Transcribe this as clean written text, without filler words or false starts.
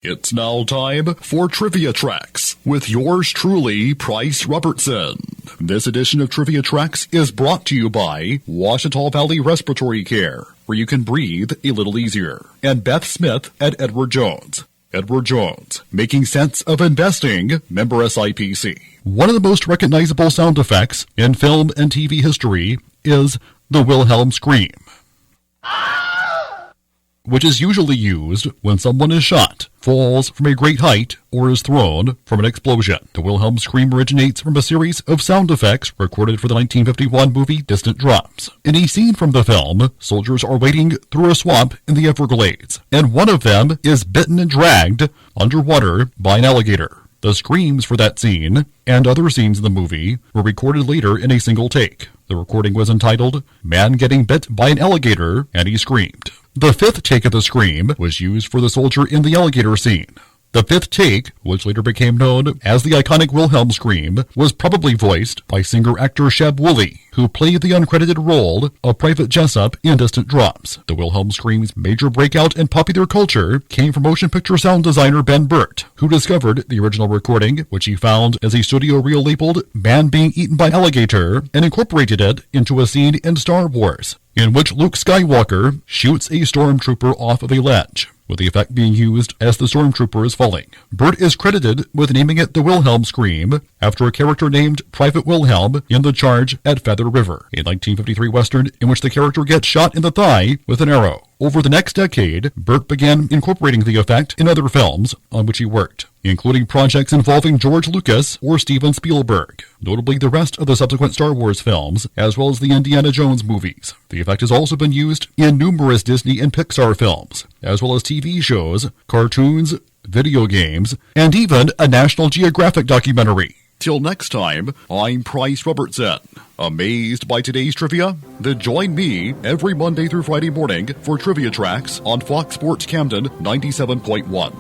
It's now time for Trivia Tracks with yours truly, Price Robertson. This edition of Trivia Tracks is brought to you by Washita Valley Respiratory Care, where you can breathe a little easier, and Beth Smith at Edward Jones. Edward Jones, making sense of investing, member SIPC. One of the most recognizable sound effects in film and TV history is the Wilhelm Scream, which is usually used when someone is shot, falls from a great height, or is thrown from an explosion. The Wilhelm Scream originates from a series of sound effects recorded for the 1951 movie Distant Drops. In a scene from the film, soldiers are wading through a swamp in the Everglades, and one of them is bitten and dragged underwater by an alligator. The screams for that scene, and other scenes in the movie, were recorded later in a single take. The recording was entitled, "Man Getting Bit by an Alligator, and He Screamed." The fifth take of the scream was used for the soldier in the alligator scene. The fifth take, which later became known as the iconic Wilhelm Scream, was probably voiced by singer-actor Sheb Wooley, who played the uncredited role of Private Jessup in Distant Drops. The Wilhelm Scream's major breakout in popular culture came from motion picture sound designer Ben Burtt, who discovered the original recording, which he found as a studio reel labeled "Man Being Eaten by Alligator," and incorporated it into a scene in Star Wars, in which Luke Skywalker shoots a stormtrooper off of a ledge, with the effect being used as the stormtrooper is falling. Burt is credited with naming it the Wilhelm Scream after a character named Private Wilhelm in The Charge at Feather River, a 1953 Western in which the character gets shot in the thigh with an arrow. Over the next decade, Burt began incorporating the effect in other films on which he worked, including projects involving George Lucas or Steven Spielberg, notably the rest of the subsequent Star Wars films, as well as the Indiana Jones movies. The effect has also been used in numerous Disney and Pixar films, as well as TV shows, cartoons, video games, and even a National Geographic documentary. Till next time, I'm Price Robertson. Amazed by today's trivia? Then join me every Monday through Friday morning for Trivia Tracks on Fox Sports Camden 97.1.